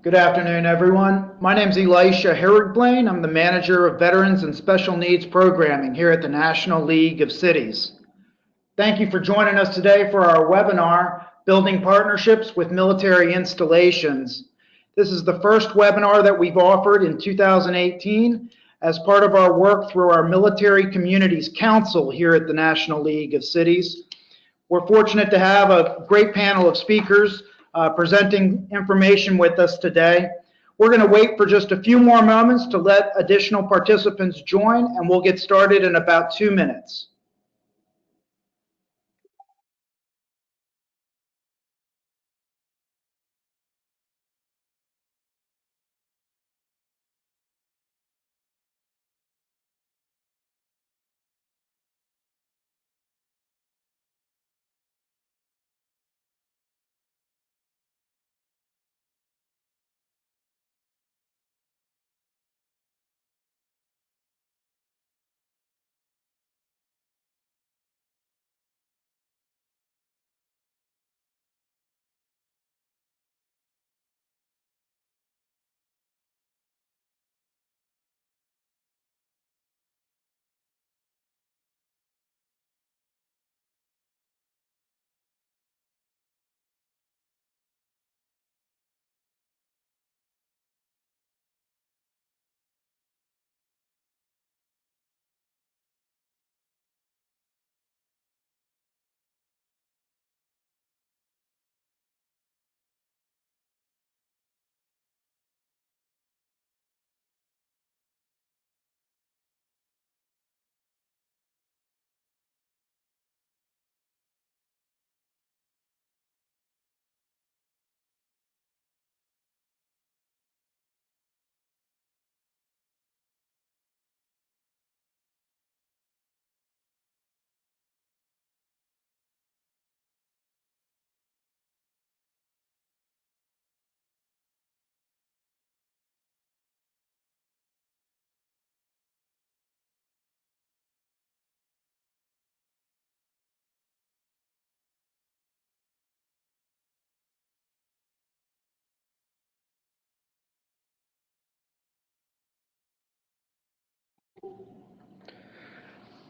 Good afternoon, everyone. My name is Elisha Herrigblain. I'm the Manager of Veterans and Special Needs Programming here at the National League of Cities. Thank you for joining us today for our webinar, Building Partnerships with Military Installations. This is the first webinar that we've offered in 2018 as part of our work through our Military Communities Council here at the National League of Cities. We're fortunate to have a great panel of speakers presenting information with us today. We're going to wait for just a few more moments to let additional participants join, and we'll get started in about 2 minutes.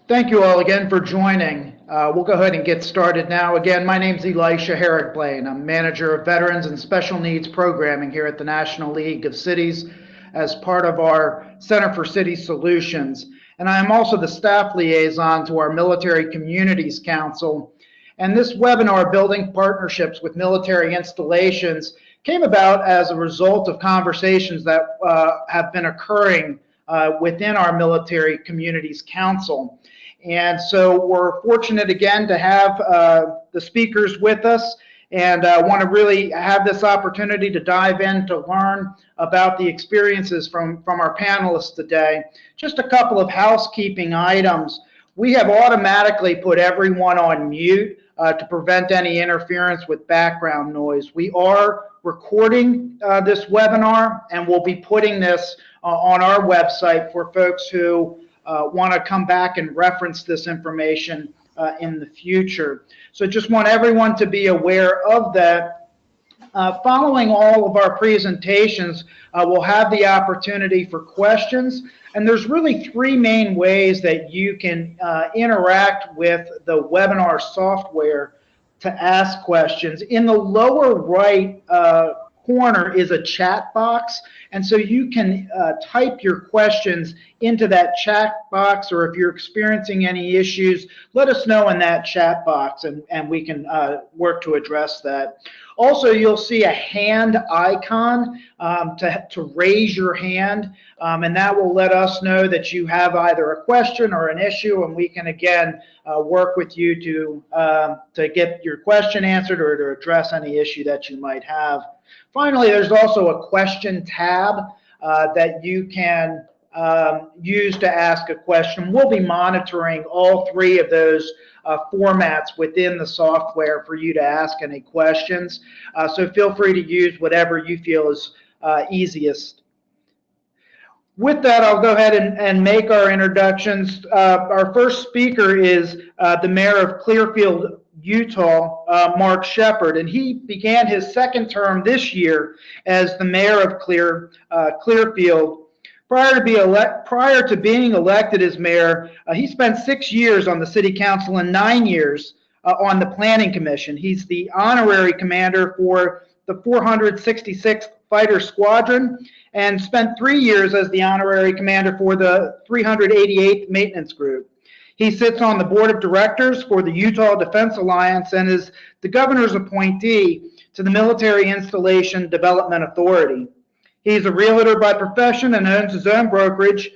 Thank you all again for joining. We'll go ahead and get started now. Again, my name is Elisha Herrigblain. I'm Manager of Veterans and Special Needs Programming here at the National League of Cities as part of our Center for City Solutions. And I am also the staff liaison to our Military Communities Council. And this webinar, Building Partnerships with Military Installations, came about as a result of conversations that have been occurring within our Military Communities Council. And so we're fortunate again to have the speakers with us, and want to really have this opportunity to dive in to learn about the experiences from our panelists today. Just a couple of housekeeping items. We have automatically put everyone on mute to prevent any interference with background noise. We are recording this webinar, and we'll be putting this on our website for folks who want to come back and reference this information in the future. So just want everyone to be aware of that. Following all of our presentations, we'll have the opportunity for questions. And there's really three main ways that you can interact with the webinar software to ask questions. In the lower right corner is a chat box, and so you can type your questions into that chat box, or if you're experiencing any issues, let us know in that chat box, and we can work to address that. Also, you'll see a hand icon to raise your hand, and that will let us know that you have either a question or an issue, and we can again work with you to get your question answered or to address any issue that you might have. Finally, there's also a question tab that you can use to ask a question. We'll be monitoring all three of those formats within the software for you to ask any questions. So feel free to use whatever you feel is easiest. With that, I'll go ahead and make our introductions. Our first speaker is the Mayor of Clearfield, Utah, Mark Shepard, and he began his second term this year as the mayor of Clearfield. Prior to being elected as mayor, he spent 6 years on the city council and 9 years on the planning commission. He's the honorary commander for the 466th Fighter Squadron and spent 3 years as the honorary commander for the 388th Maintenance Group. He sits on the board of directors for the Utah Defense Alliance and is the governor's appointee to the Military Installation Development Authority. He's a realtor by profession and owns his own brokerage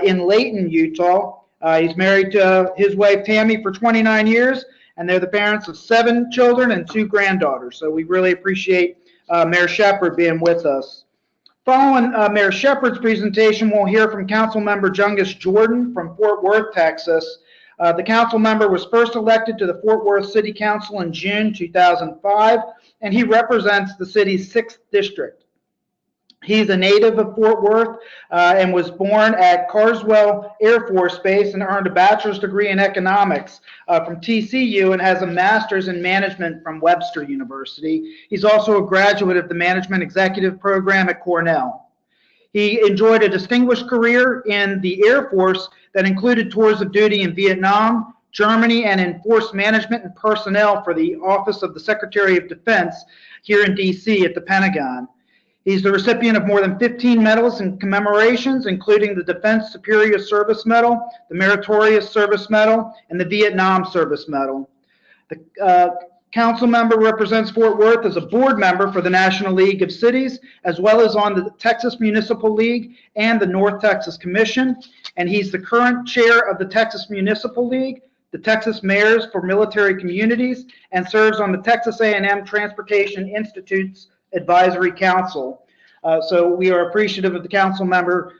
in Layton, Utah. He's married to his wife Tammy for 29 years, and they're the parents of 7 children and 2 granddaughters. So we really appreciate Mayor Shepard being with us. Following Mayor Shepard's presentation, we'll hear from Councilmember Jungus Jordan from Fort Worth, Texas. The council member was first elected to the Fort Worth City Council in June 2005, and he represents the city's 6th district. He's a native of Fort Worth and was born at Carswell Air Force Base and earned a bachelor's degree in economics from TCU and has a master's in management from Webster University. He's also a graduate of the Management Executive Program at Cornell. He enjoyed a distinguished career in the Air Force that included tours of duty in Vietnam, Germany, and in force management and personnel for the Office of the Secretary of Defense here in D.C. at the Pentagon. He's the recipient of more than 15 medals and commemorations, including the Defense Superior Service Medal, the Meritorious Service Medal, and the Vietnam Service Medal. The council member represents Fort Worth as a board member for the National League of Cities, as well as on the Texas Municipal League and the North Texas Commission. And he's the current chair of the Texas Municipal League, the Texas Mayors for Military Communities, and serves on the Texas A&M Transportation Institute's Advisory Council. So we are appreciative of the council member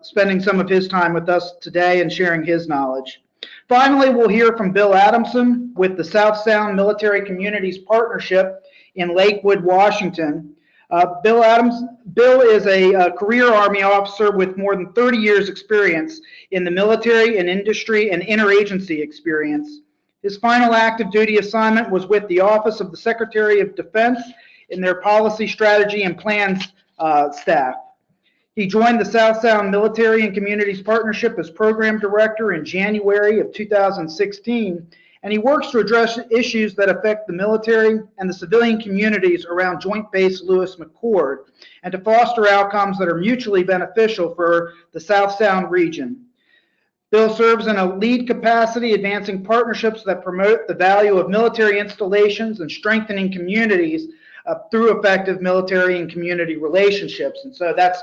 spending some of his time with us today and sharing his knowledge. Finally, we'll hear from Bill Adamson with the South Sound Military Communities Partnership in Lakewood, Washington. Bill is a career Army officer with more than 30 years experience in the military and industry and interagency experience. His final active duty assignment was with the Office of the Secretary of Defense in their policy, strategy, and plans staff. He joined the South Sound Military and Communities Partnership as program director in January of 2016, and he works to address issues that affect the military and the civilian communities around Joint Base Lewis McChord, and to foster outcomes that are mutually beneficial for the South Sound region. Bill serves in a lead capacity, advancing partnerships that promote the value of military installations and strengthening communities through effective military and community relationships. And so that's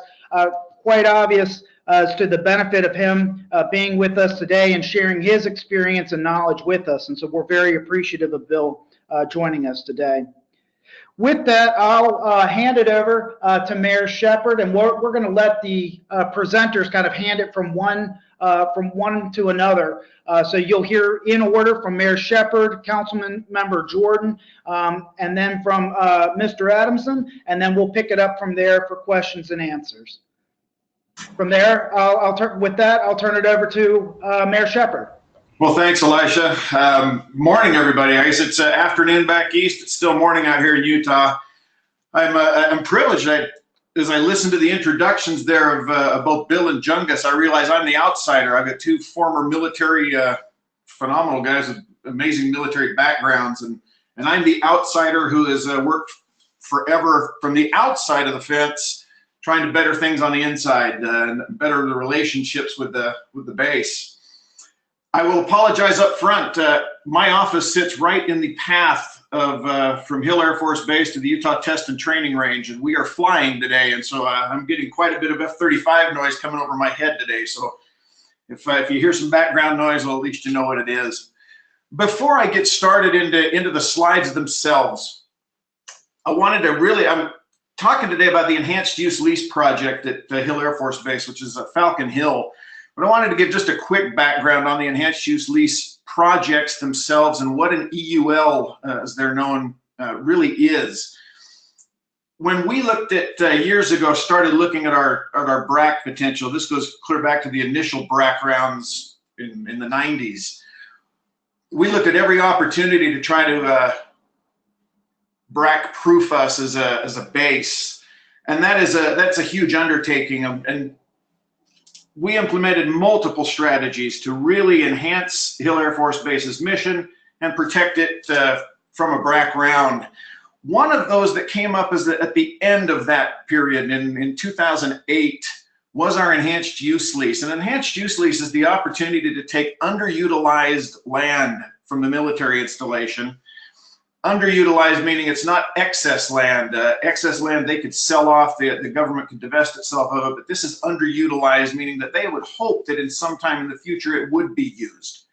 quite obvious as to the benefit of him being with us today and sharing his experience and knowledge with us. And so we're very appreciative of Bill joining us today. With that, I'll hand it over to Mayor Shepard, and we're going to let the presenters kind of hand it from one to another. So you'll hear in order from Mayor Shepard, Councilman Member Jordan, and then from Mr. Adamson, and then we'll pick it up from there for questions and answers. From there, I'll turn it over to Mayor Shepard. Well, thanks, Elisha. Morning, everybody. I guess it's afternoon back east. It's still morning out here in Utah. I'm privileged. As I listened to the introductions there of both Bill and Jungus, I realize I'm the outsider. I've got 2 former military, phenomenal guys with amazing military backgrounds, and I'm the outsider who has worked forever from the outside of the fence, trying to better things on the inside and better the relationships with the base. I will apologize up front. My office sits right in the path of from Hill Air Force Base to the Utah Test and Training Range, and we are flying today, and so I'm getting quite a bit of F-35 noise coming over my head today. So if you hear some background noise, well, at least you know what it is. Before I get started into the slides themselves, I wanted to I'm talking today about the Enhanced Use Lease Project at Hill Air Force Base, which is at Falcon Hill. But I wanted to give just a quick background on the Enhanced Use Lease projects themselves and what an EUL, as they're known, really is. When we looked at years ago, started looking at our BRAC potential, this goes clear back to the initial BRAC rounds in the 90s. we looked at every opportunity to try to BRAC-proof us as a base, and that's a huge undertaking. And we implemented multiple strategies to really enhance Hill Air Force Base's mission and protect it from a BRAC round. One of those that came up is that at the end of that period in 2008 was our enhanced use lease. An enhanced use lease is the opportunity to take underutilized land from the military installation. Underutilized meaning it's not excess land. Excess land they could sell off, the government could divest itself of it, but this is underutilized, meaning that they would hope that in some time in the future it would be used.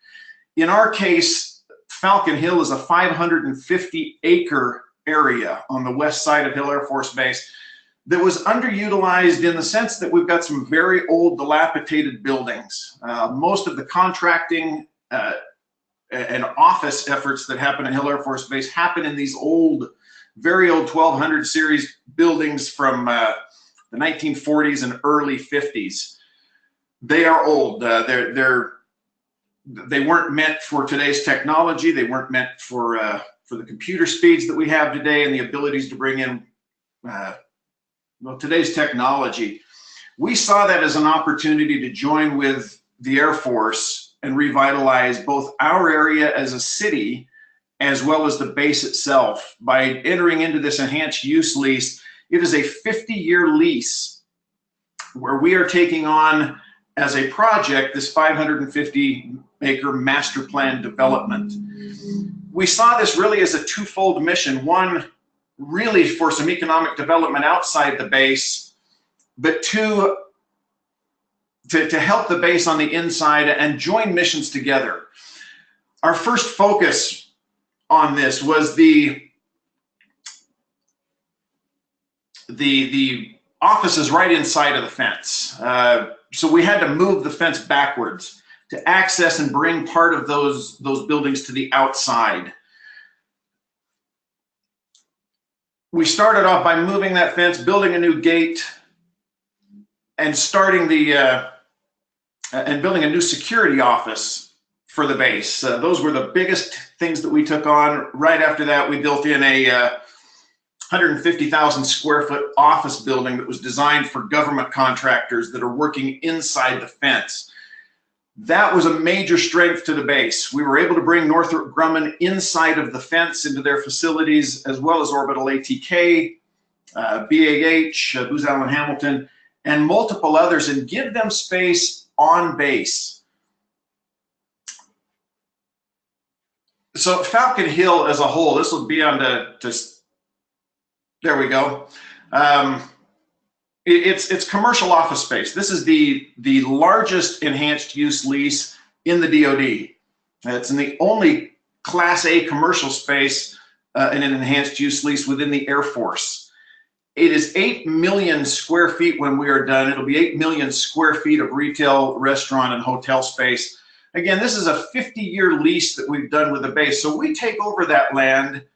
In our case, Falcon Hill is a 550-acre area on the west side of Hill Air Force Base that was underutilized in the sense that we've got some very old, dilapidated buildings. Most of the contracting and office efforts that happen at Hill Air Force Base happen in these old, very old 1200 series buildings from the 1940s and early 50s. They are old. They weren't meant for today's technology. They weren't meant for the computer speeds that we have today and the abilities to bring in today's technology. We saw that as an opportunity to join with the Air Force and revitalize both our area as a city as well as the base itself by entering into this enhanced use lease. It is a 50-year lease where we are taking on as a project this 550-acre master plan development. We saw this really as a twofold mission. One, really for some economic development outside the base, but two, to help the base on the inside and join missions together. Our first focus on this was the offices right inside of the fence. So we had to move the fence backwards to access and bring part of those buildings to the outside. We started off by moving that fence, building a new gate, and starting and building a new security office for the base. Those were the biggest things that we took on. Right after that, we built in a 150,000 square foot office building that was designed for government contractors that are working inside the fence. That was a major strength to the base. We were able to bring Northrop Grumman inside of the fence into their facilities, as well as Orbital ATK, BAH, Booz Allen Hamilton, and multiple others, and give them space on base. So Falcon Hill as a whole, this will be on there we go. It's commercial office space. This is the largest enhanced use lease in the DoD. It's the only Class A commercial space in an enhanced use lease within the Air Force. It is 8 million square feet when we are done. It'll be 8 million square feet of retail, restaurant, and hotel space. Again, this is a 50-year lease that we've done with the base. So we take over that land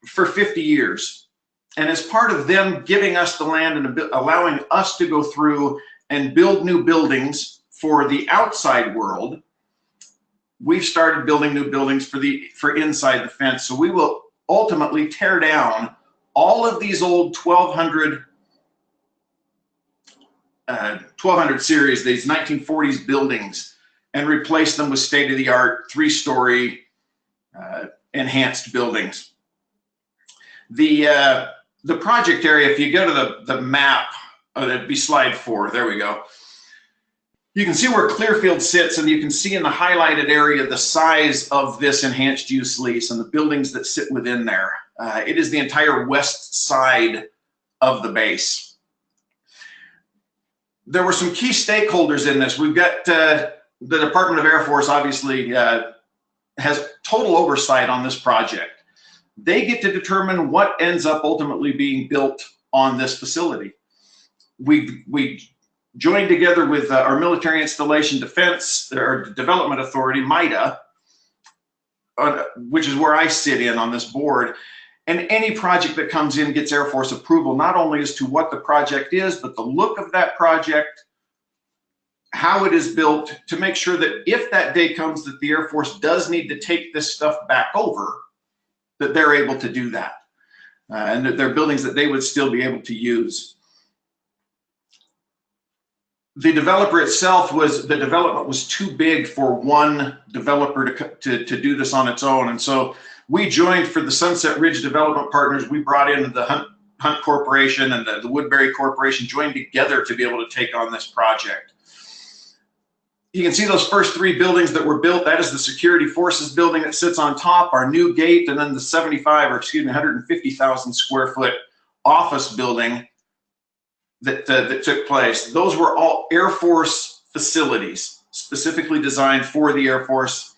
for 50 years. And as part of them giving us the land and allowing us to go through and build new buildings for the outside world, we've started building new buildings for inside the fence. So we will ultimately tear down all of these old 1200 series, these 1940s buildings, and replace them with state-of-the-art 3-story enhanced buildings. The project area, if you go to the map, it'd be slide 4, there we go. You can see where Clearfield sits, and you can see in the highlighted area the size of this enhanced use lease and the buildings that sit within there. It is the entire west side of the base. There were some key stakeholders in this. We've got the Department of Air Force obviously has total oversight on this project. They get to determine what ends up ultimately being built on this facility. We joined together with our Military Installation Defense, or Development Authority, MIDA, which is where I sit in on this board. And any project that comes in gets Air Force approval, not only as to what the project is, but the look of that project, how it is built to make sure that if that day comes that the Air Force does need to take this stuff back over, that they're able to do that. And that they're buildings that they would still be able to use. The developer itself the development was too big for one developer to do this on its own. And so we joined for the Sunset Ridge Development Partners. We brought in the Hunt Corporation and the Woodbury Corporation, joined together to be able to take on this project. You can see those first 3 buildings that were built. That is the Security Forces building that sits on top, our new gate, and then the 150,000 square foot office building that took place. Those were all Air Force facilities, specifically designed for the Air Force.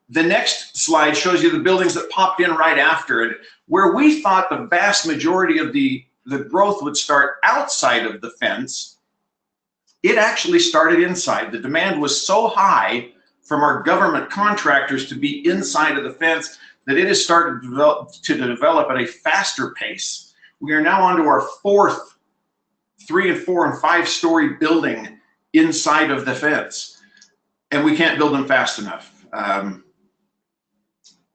The next slide shows you the buildings that popped in right after it, where we thought the vast majority of the growth would start outside of the fence. It actually started inside. The demand was so high from our government contractors to be inside of the fence that it has started to develop at a faster pace. We are now onto our 4th 3-, 4-, and 5-story building inside of the fence, and we can't build them fast enough.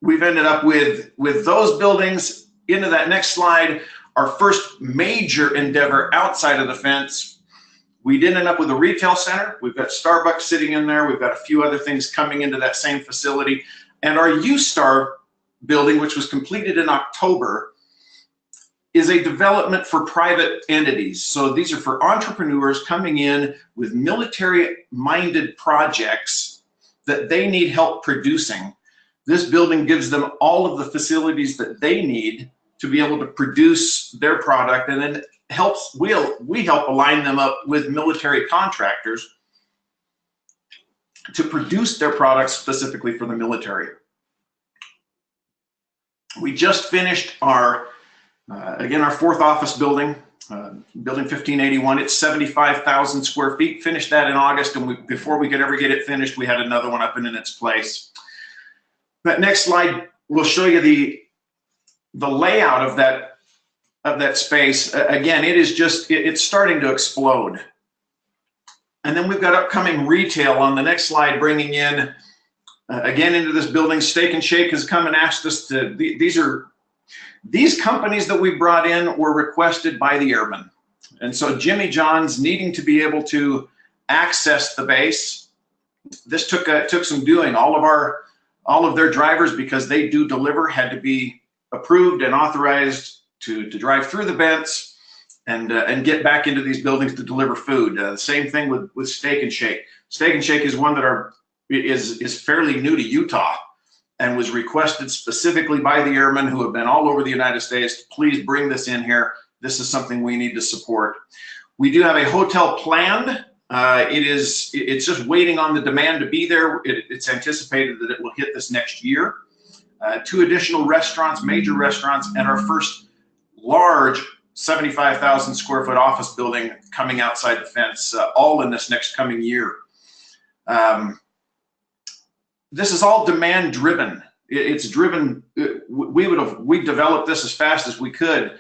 We've ended up with those buildings. Into that next slide, our first major endeavor outside of the fence. We did end up with a retail center. We've got Starbucks sitting in there. We've got a few other things coming into that same facility. And our U-Star building, which was completed in October, is a development for private entities. So these are for entrepreneurs coming in with military-minded projects that they need help producing. This building gives them all of the facilities that they need to be able to produce their product, and then we help align them up with military contractors to produce their products specifically for the military. We just finished our 4th office building, building 1581. It's 75,000 square feet. Finished that in August, and before we could ever get it finished, we had another one up and in its place. That next slide will show you the layout of that space. Again, it's starting to explode. And then we've got upcoming retail on the next slide, bringing in again into this building. Steak and Shake has come and asked us to. These companies that we brought in were requested by the airmen, and so Jimmy John's needing to be able to access the base. This took some doing. All of their drivers, because they do deliver, had to be approved and authorized to drive through the vents and get back into these buildings to deliver food. The same thing with Steak and Shake. Steak and Shake is one that is fairly new to Utah and was requested specifically by the airmen who have been all over the United States to please bring this in here. This is something we need to support. We do have a hotel planned. It's just waiting on the demand to be there. It's anticipated that it will hit this next year. 2 additional restaurants, major restaurants, and our first large 75,000 square foot office building coming outside the fence, all in this next coming year. This is all demand driven. It's driven. We developed this as fast as we could.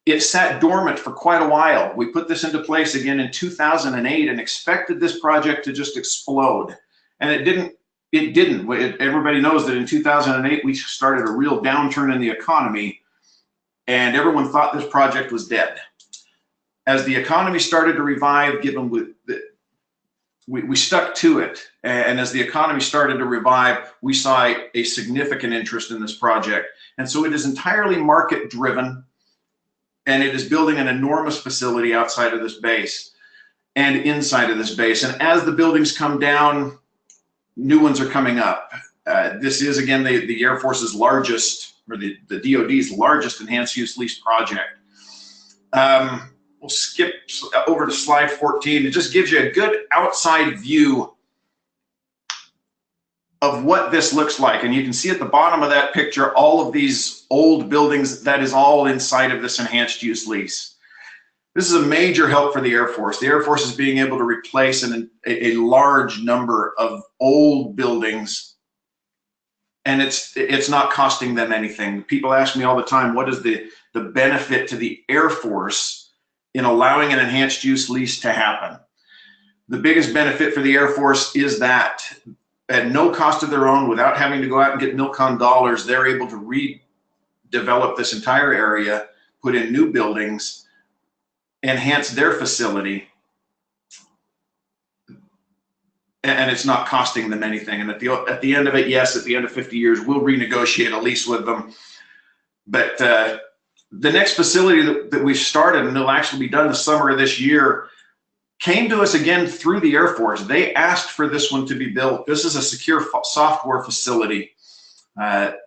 It sat dormant for quite a while. We put this into place again in 2008 and expected this project to just explode. And it didn't. Everybody knows that in 2008, we started a real downturn in the economy, and everyone thought this project was dead. As the economy started to revive, we stuck to it. And as the economy started to revive, we saw a significant interest in this project. And so it is entirely market driven. And it is building an enormous facility outside of this base and inside of this base. And as the buildings come down, new ones are coming up. This is, again, the Air Force's largest, or the DoD's largest enhanced use lease project. We'll skip over to slide 14. It just gives you a good outside view of what this looks like. And you can see at the bottom of that picture all of these old buildings. That is all inside of this enhanced use lease. This is a major help for the Air Force. The Air Force is being able to replace a large number of old buildings, and it's not costing them anything. People ask me all the time, what is the benefit to the Air Force in allowing an enhanced use lease to happen? The biggest benefit for the Air Force is that at no cost of their own, without having to go out and get milk-on dollars, they're able to redevelop this entire area, put in new buildings, enhance their facility, and it's not costing them anything. And at the end of it, yes, at the end of 50 years, we'll renegotiate a lease with them. But the next facility that we've started, and it'll actually be done the summer of this year, came to us again through the Air Force. They asked for this one to be built. This is a secure software facility,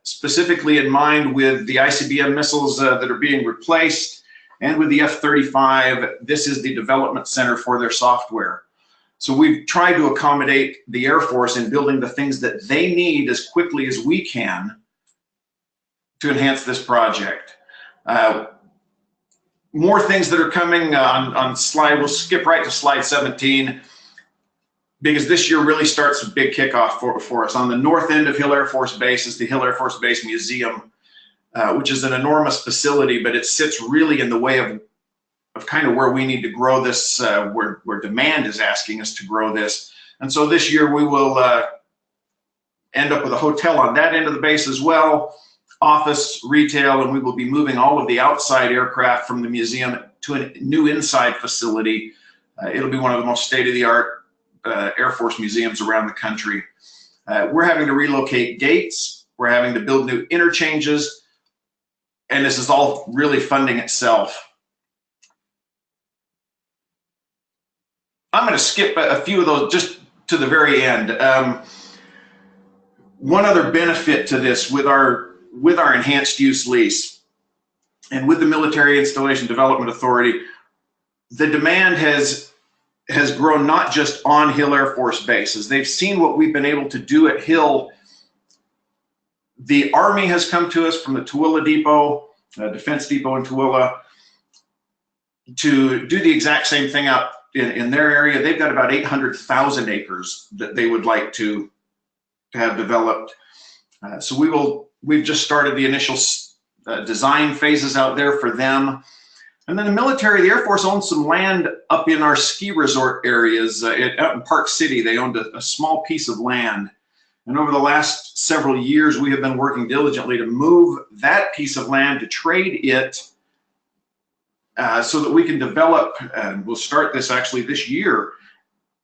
specifically in mind with the ICBM missiles that are being replaced, and with the F-35. This is the development center for their software. So we've tried to accommodate the Air Force in building the things that they need as quickly as we can to enhance this project. More things that are coming on slide. We'll skip right to slide 17, because this year really starts a big kickoff for us. On the north end of Hill Air Force Base is the Hill Air Force Base Museum, which is an enormous facility, but it sits really in the way of kind of where we need to grow this, where demand is asking us to grow this. And so this year we will end up with a hotel on that end of the base as well, office, retail, and we will be moving all of the outside aircraft from the museum to a new inside facility. It'll be one of the most state-of-the-art Air Force museums around the country. We're having to relocate gates. We're having to build new interchanges, and this is all really funding itself. I'm going to skip a few of those just to the very end. One other benefit to this with our enhanced use lease and with the Military Installation Development Authority, the demand has grown not just on Hill Air Force Base. As they've seen what we've been able to do at Hill, the Army has come to us from the Tooele Depot, Defense Depot in Tooele, to do the exact same thing out in their area. They've got about 800,000 acres that they would like to have developed. So we've just started the initial design phases out there for them. And then the military, the Air Force owns some land up in our ski resort areas. Out in Park City, they owned a small piece of land. And over the last several years, we have been working diligently to move that piece of land, to trade it, so that we can develop, and we'll start this actually this year,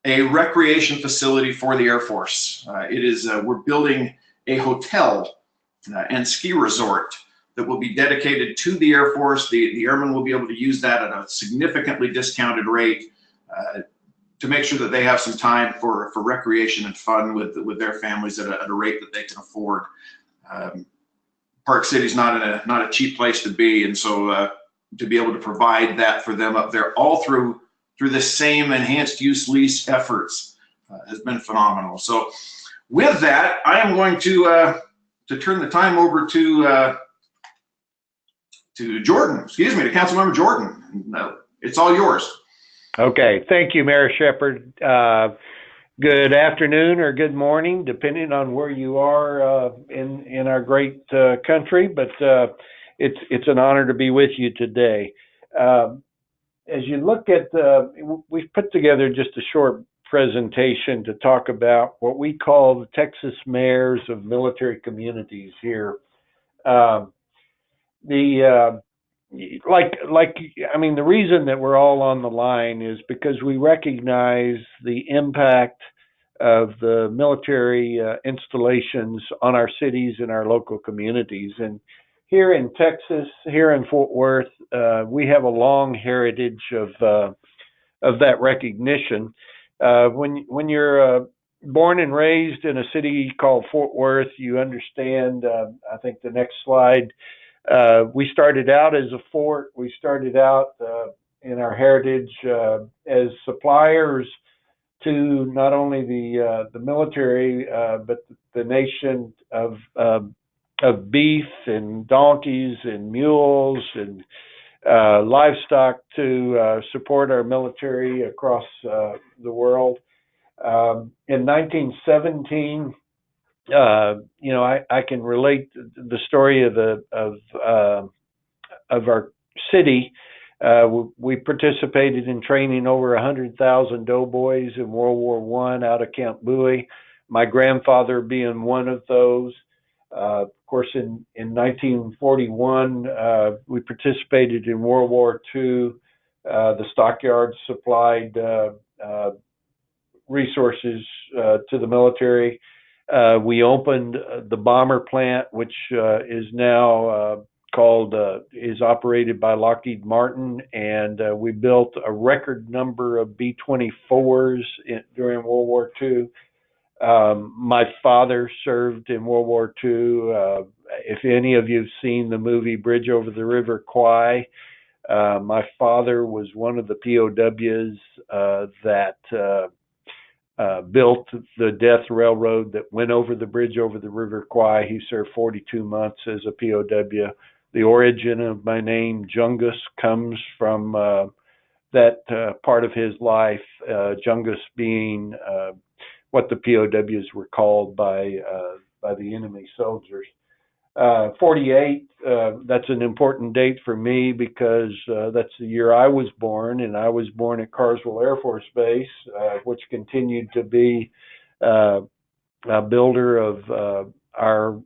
a recreation facility for the Air Force. We're building a hotel and ski resort that will be dedicated to the Air Force. The airmen will be able to use that at a significantly discounted rate to make sure that they have some time for recreation and fun with their families at a rate that they can afford. Park City's not a cheap place to be, and so to be able to provide that for them up there, all through the same enhanced use lease efforts, has been phenomenal. So with that, I am going to turn the time over to Jordan, to Councilmember Jordan. It's all yours. Okay, thank you, Mayor Shepard. Good afternoon or good morning, depending on where you are in our great country, but it's an honor to be with you today. As you look at, we've put together just a short presentation to talk about what we call the Texas Mayors of Military Communities here. The reason that we're all on the line is because we recognize the impact of the military installations on our cities and our local communities. And here in Texas, here in Fort Worth, we have a long heritage of that recognition. When you're born and raised in a city called Fort Worth, you understand. I think the next slide. We started out as a fort. We started out in our heritage as suppliers to not only the military, but the nation of beef and donkeys and mules and livestock to support our military across the world. In 1917, I can relate the story of our city. We participated in training over 100,000 doughboys in World War I out of Camp Bowie, my grandfather being one of those. Of course, in 1941, we participated in World War II. The stockyards supplied resources to the military. We opened the bomber plant, which is now is operated by Lockheed Martin, and we built a record number of B-24s during World War II. My father served in World War II. If any of you have seen the movie Bridge Over the River Kwai, my father was one of the POWs that built the death railroad that went over the bridge over the River Kwai. He served 42 months as a POW. The origin of my name, Jungus, comes from that part of his life, Jungus being what the POWs were called by the enemy soldiers. 48, that's an important date for me because that's the year I was born, and I was born at Carswell Air Force Base, which continued to be a builder of our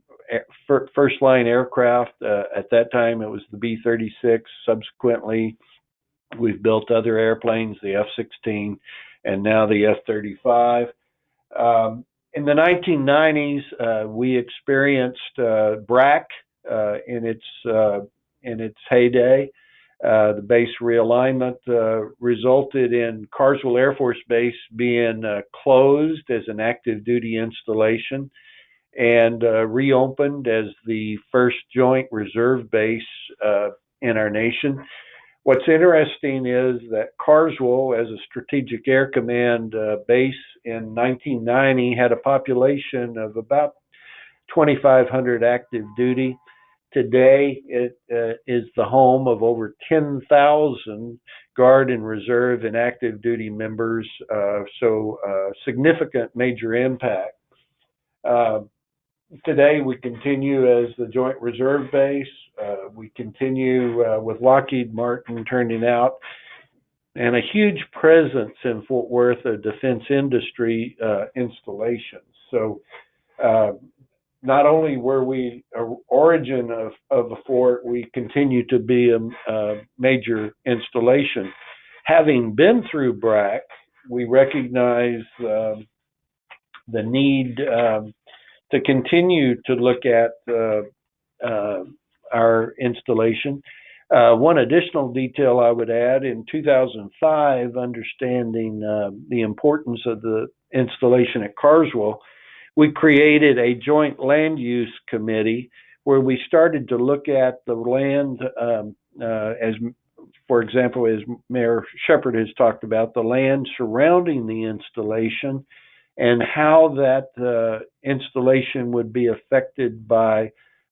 first line aircraft. At that time, it was the B-36. Subsequently, we've built other airplanes, the F-16, and now the F-35. In the 1990s, we experienced BRAC in its heyday. The base realignment resulted in Carswell Air Force Base being closed as an active duty installation and reopened as the first joint reserve base in our nation. What's interesting is that Carswell, as a Strategic Air Command base in 1990, had a population of about 2,500 active duty. Today, it is the home of over 10,000 Guard and Reserve and active duty members, so significant major impact. Today, we continue as the Joint Reserve Base. We continue with Lockheed Martin turning out, and a huge presence in Fort Worth of defense industry installations. So not only were we an origin of the fort, we continue to be a major installation. Having been through BRAC, we recognize the need to continue to look at our installation. One additional detail I would add, in 2005, understanding the importance of the installation at Carswell, we created a joint land use committee where we started to look at the land, as, for example, as Mayor Shepard has talked about, the land surrounding the installation and how that installation would be affected by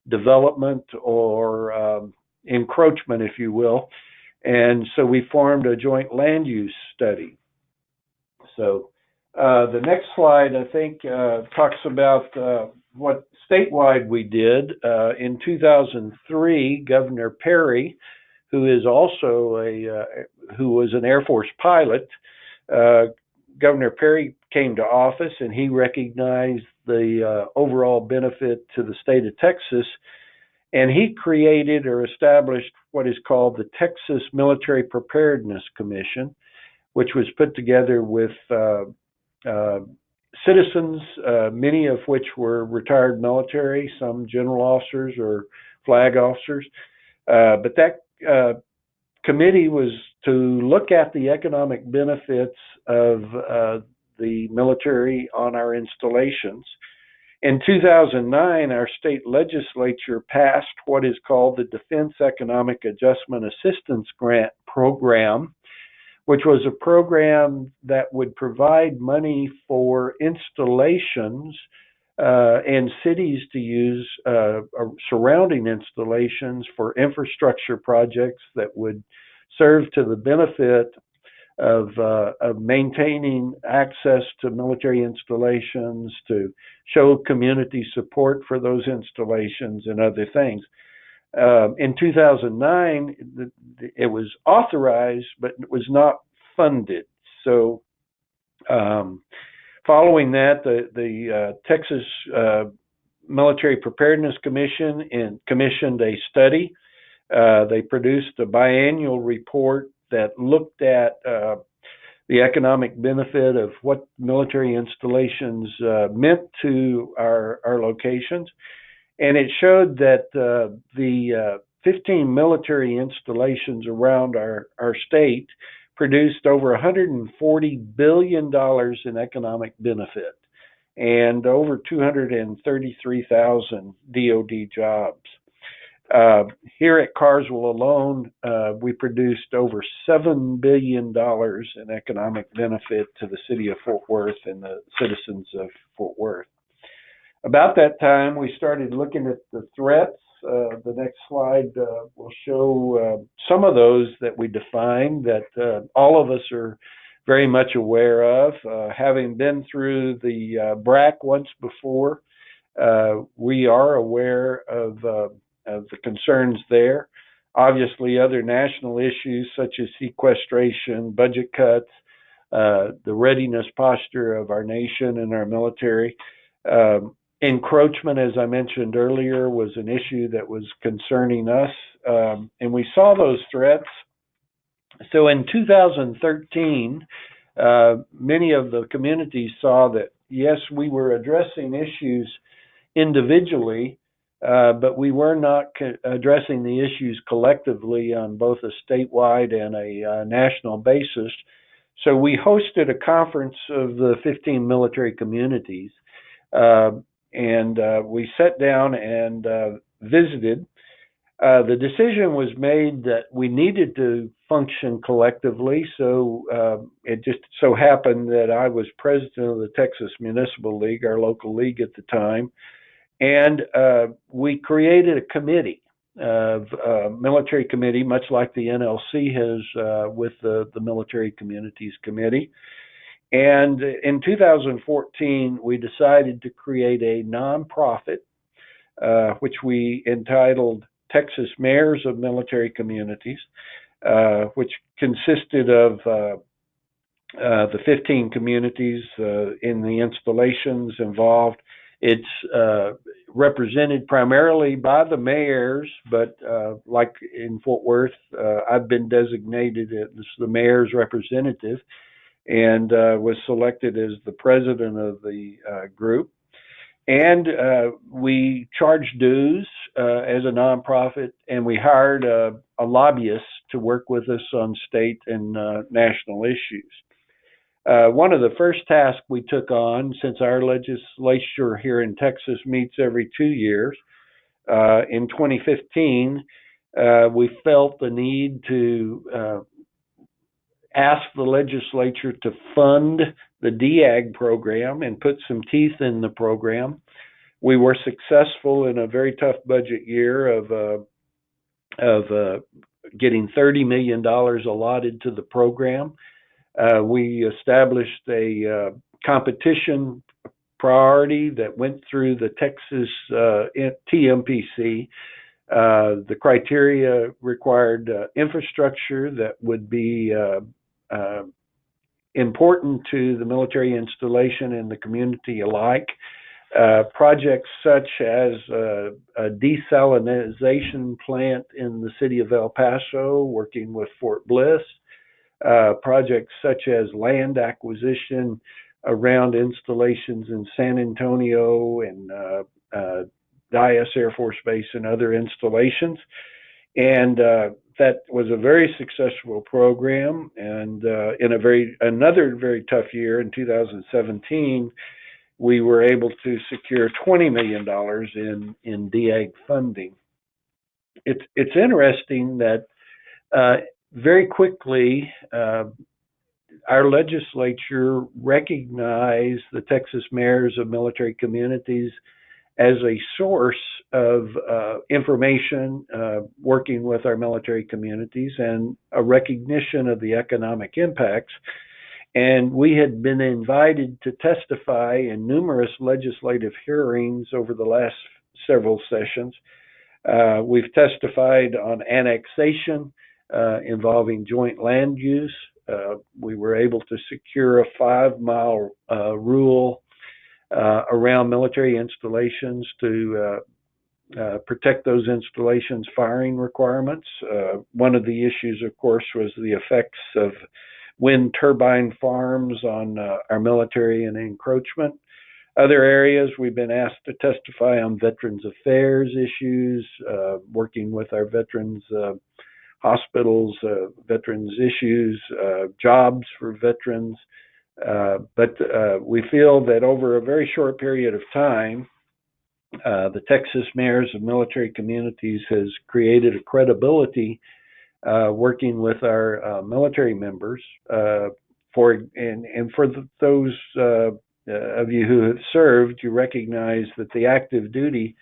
development or encroachment, if you will. And so we formed a joint land use study. So the next slide, I think, talks about what statewide we did. In 2003, Governor Perry, who is also who was an Air Force pilot, Governor Perry came to office and he recognized the overall benefit to the state of Texas, and he created or established what is called the Texas Military Preparedness Commission, which was put together with citizens, many of which were retired military, some general officers or flag officers. But that committee was to look at the economic benefits of the military on our installations. In 2009, our state legislature passed what is called the Defense Economic Adjustment Assistance Grant Program, which was a program that would provide money for installations and cities to use surrounding installations for infrastructure projects that would serve to the benefit of maintaining access to military installations, to show community support for those installations and other things. In 2009, it was authorized, but it was not funded. So following that, the Texas Military Preparedness Commission commissioned a study. They produced a biannual report that looked at the economic benefit of what military installations meant to our locations. And it showed that the 15 military installations around our state produced over $140 billion in economic benefit and over 233,000 DoD jobs. Here at Carswell alone, we produced over $7 billion in economic benefit to the city of Fort Worth and the citizens of Fort Worth. About that time, we started looking at the threats. The next slide will show some of those that we defined that all of us are very much aware of. Having been through the BRAC once before, we are aware of the concerns there. Obviously, other national issues such as sequestration, budget cuts, the readiness posture of our nation and our military. Encroachment, as I mentioned earlier, was an issue that was concerning us, and we saw those threats. So in 2013, many of the communities saw that, yes, we were addressing issues individually, but we were not addressing the issues collectively on both a statewide and a national basis. So we hosted a conference of the 15 military communities, and we sat down and visited. The decision was made that we needed to function collectively, so it just so happened that I was president of the Texas Municipal League, our local league at the time, and we created a committee, military committee, much like the NLC has with the Military Communities Committee. And in 2014, we decided to create a nonprofit, which we entitled Texas Mayors of Military Communities, which consisted of the 15 communities in the installations involved. It's represented primarily by the mayors, but like in Fort Worth, I've been designated as the mayor's representative and was selected as the president of the group. And we charged dues as a nonprofit, and we hired a lobbyist to work with us on state and national issues. One of the first tasks we took on, since our legislature here in Texas meets every 2 years, in 2015, we felt the need to ask the legislature to fund the DAG program and put some teeth in the program. We were successful in a very tough budget year of getting $30 million allotted to the program. We established a competition priority that went through the Texas TMPC. The criteria required infrastructure that would be important to the military installation and the community alike. Projects such as a desalination plant in the city of El Paso, working with Fort Bliss. Projects such as land acquisition around installations in San Antonio and Dyess Air Force Base and other installations. And that was a very successful program. And in another very tough year in 2017, we were able to secure $20 million in DAG funding. It's interesting that very quickly, our legislature recognized the Texas Mayors of Military Communities as a source of information, working with our military communities, and a recognition of the economic impacts. And we had been invited to testify in numerous legislative hearings over the last several sessions We've testified on annexation involving joint land use. We were able to secure a 5-mile rule around military installations to protect those installations' firing requirements. One of the issues, of course, was the effects of wind turbine farms on our military and encroachment. Other areas, we've been asked to testify on veterans affairs issues, working with our veterans hospitals, veterans issues, jobs for veterans. But we feel that over a very short period of time, the Texas Mayors of Military Communities has created a credibility working with our military members. For those of you who have served, you recognize that the active duty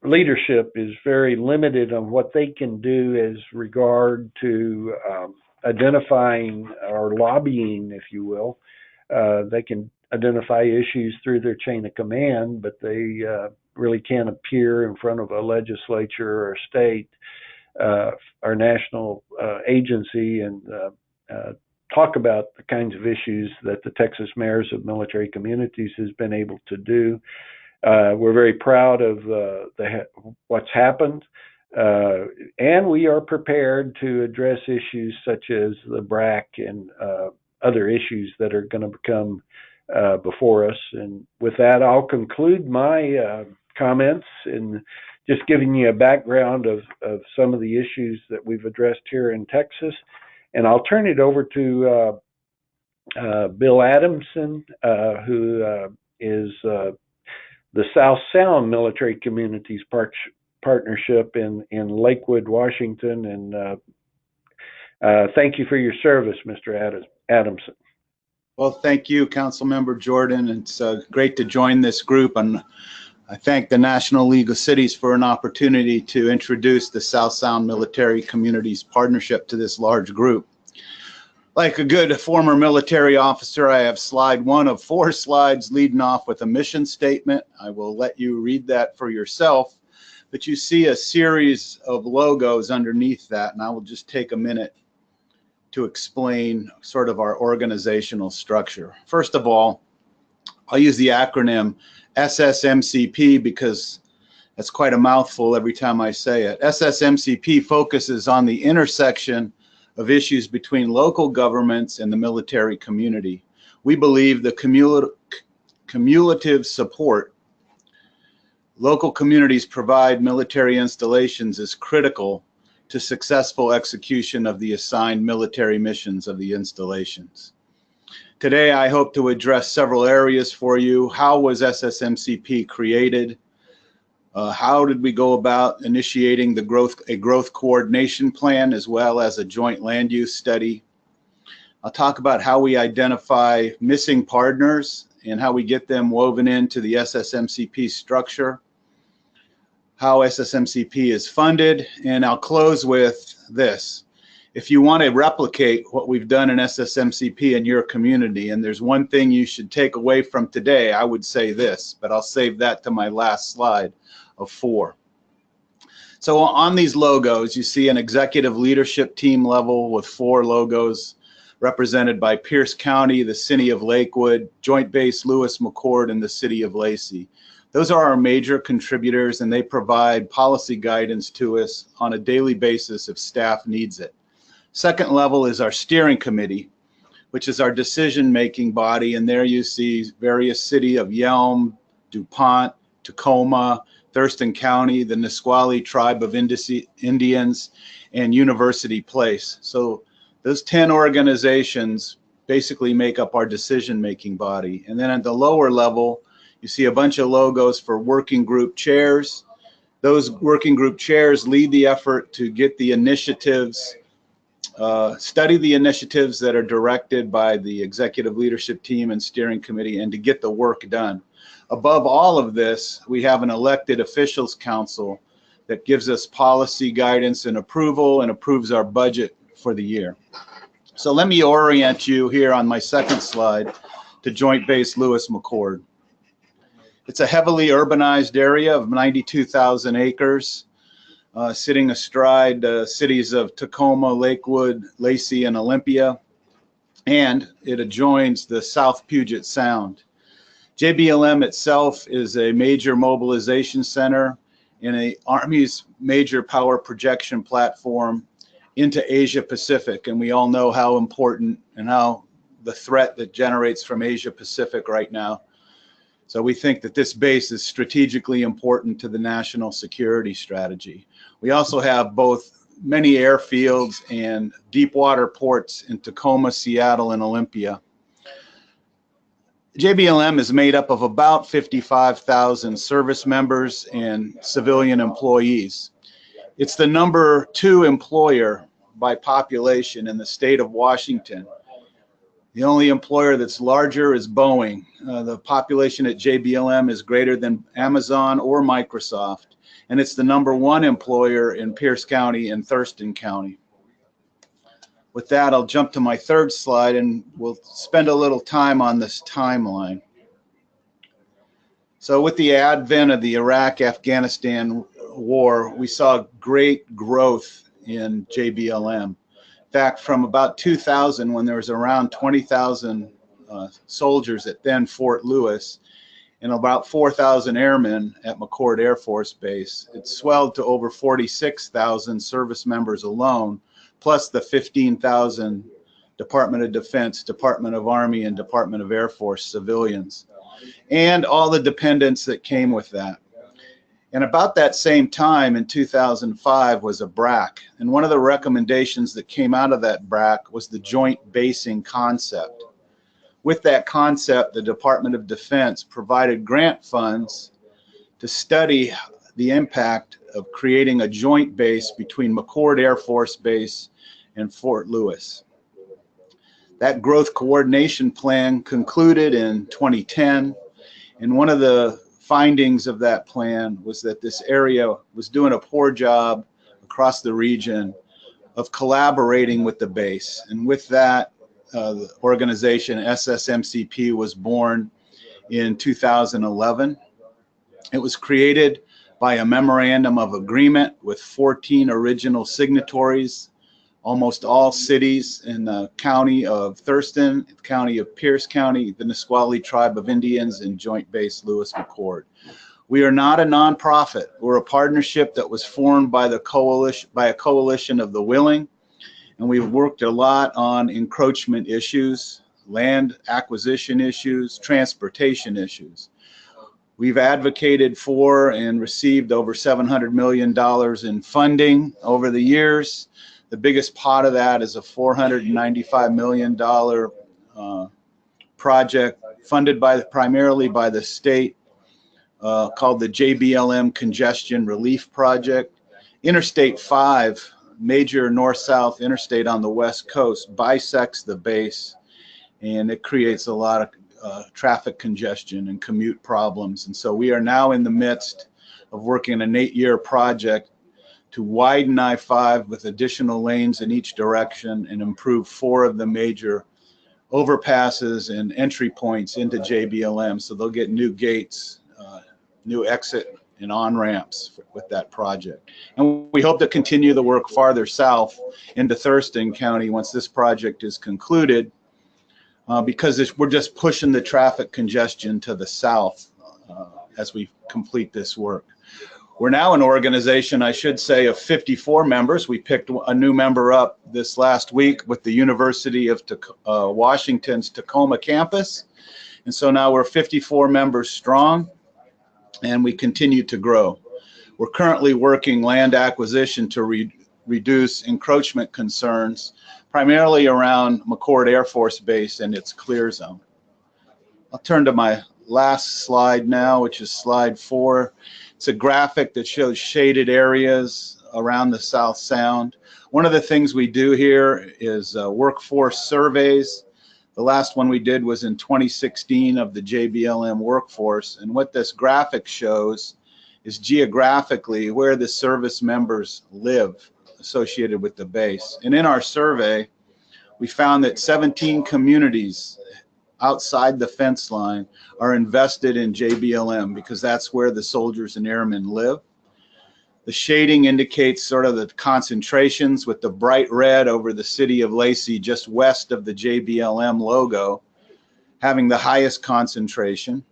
leadership is very limited on what they can do as regard to identifying or lobbying, if you will. They can identify issues through their chain of command, but they really can't appear in front of a legislature or state or national agency and talk about the kinds of issues that the Texas Mayors of Military Communities has been able to do. We're very proud of what's happened, and we are prepared to address issues such as the BRAC and other issues that are going to become before us. And with that, I'll conclude my comments and just giving you a background of some of the issues that we've addressed here in Texas. And I'll turn it over to Bill Adamson, who is the South Sound Military Communities Partnership in Lakewood, Washington. And thank you for your service, Mr. Adamson. Well, thank you, Councilmember Jordan. It's great to join this group, and I thank the National League of Cities for an opportunity to introduce the South Sound Military Communities Partnership to this large group. Like a good former military officer, I have slide 1 of 4 slides leading off with a mission statement. I will let you read that for yourself, but you see a series of logos underneath that, and I will just take a minute to explain sort of our organizational structure. First of all, I'll use the acronym SSMCP because that's quite a mouthful every time I say it. SSMCP focuses on the intersection of issues between local governments and the military community. We believe the cumulative support local communities provide military installations is critical to successful execution of the assigned military missions of the installations. Today, I hope to address several areas for you. How was SSMCP created? How did we go about initiating a growth coordination plan as well as a joint land use study? I'll talk about how we identify missing partners and how we get them woven into the SSMCP structure, how SSMCP is funded, and I'll close with this. If you want to replicate what we've done in SSMCP in your community, and there's one thing you should take away from today, I would say this, but I'll save that to my last slide of 4. So on these logos, you see an executive leadership team level with 4 logos represented by Pierce County, the City of Lakewood, Joint Base Lewis McChord, and the City of Lacey. Those are our major contributors, and they provide policy guidance to us on a daily basis if staff needs it. Second level is our steering committee, which is our decision-making body, and there you see various City of Yelm, DuPont, Tacoma, Thurston County, the Nisqually Tribe of Indians, and University Place. So those 10 organizations basically make up our decision-making body. And then at the lower level, you see a bunch of logos for working group chairs. Those working group chairs lead the effort to get the initiatives, study the initiatives that are directed by the executive leadership team and steering committee, and to get the work done. Above all of this, we have an elected officials council that gives us policy guidance and approval and approves our budget for the year. So let me orient you here on my second slide to Joint Base Lewis McChord. It's a heavily urbanized area of 92,000 acres, sitting astride cities of Tacoma, Lakewood, Lacey, and Olympia, and it adjoins the South Puget Sound. JBLM itself is a major mobilization center and the Army's major power projection platform into Asia Pacific, and we all know how important and how the threat that generates from Asia Pacific right now. So we think that this base is strategically important to the national security strategy. We also have both many airfields and deep water ports in Tacoma, Seattle, and Olympia. JBLM is made up of about 55,000 service members and civilian employees. It's the number 2 employer by population in the state of Washington. The only employer that's larger is Boeing. The population at JBLM is greater than Amazon or Microsoft, and it's the number 1 employer in Pierce County and Thurston County. With that, I'll jump to my third slide and we'll spend a little time on this timeline. So with the advent of the Iraq-Afghanistan war, we saw great growth in JBLM. In fact, from about 2000, when there was around 20,000 soldiers at then Fort Lewis and about 4,000 airmen at McChord Air Force Base, it swelled to over 46,000 service members alone, plus the 15,000 Department of Defense, Department of Army, and Department of Air Force civilians, and all the dependents that came with that. And about that same time in 2005 was a BRAC, and one of the recommendations that came out of that BRAC was the joint basing concept. With that concept, the Department of Defense provided grant funds to study the impact of creating a joint base between McChord Air Force Base and Fort Lewis. That growth coordination plan concluded in 2010, and one of the findings of that plan was that this area was doing a poor job across the region of collaborating with the base. And with that, the organization SSMCP was born in 2011. It was created by a memorandum of agreement with 14 original signatories, almost all cities in the county of Thurston, the county of Pierce County, the Nisqually Tribe of Indians, and Joint Base Lewis McChord. We are not a nonprofit. We're a partnership that was formed by a coalition of the willing, and we've worked a lot on encroachment issues, land acquisition issues, transportation issues. We've advocated for and received over $700 million in funding over the years. The biggest pot of that is a $495 million project funded primarily by the state called the JBLM Congestion Relief Project. Interstate 5, major north-south interstate on the west coast, bisects the base, and it creates a lot of traffic congestion and commute problems. And so we are now in the midst of working an 8-year project to widen I-5 with additional lanes in each direction and improve 4 of the major overpasses and entry points into JBLM. So they'll get new gates, new exit and on-ramps with that project. And we hope to continue the work farther south into Thurston County once this project is concluded, because we're just pushing the traffic congestion to the south as we complete this work. We're now an organization, I should say, of 54 members. We picked a new member up this last week with the University of Washington's Tacoma campus. And so now we're 54 members strong, and we continue to grow. We're currently working land acquisition to reduce encroachment concerns, primarily around McChord Air Force Base and its clear zone. I'll turn to my last slide now, which is slide 4. It's a graphic that shows shaded areas around the South Sound. One of the things we do here is workforce surveys. The last one we did was in 2016 of the JBLM workforce. And what this graphic shows is geographically where the service members live associated with the base. And in our survey, we found that 17 communities outside the fence line are invested in JBLM because that's where the soldiers and airmen live. The shading indicates sort of the concentrations, with the bright red over the city of Lacey just west of the JBLM logo having the highest concentration.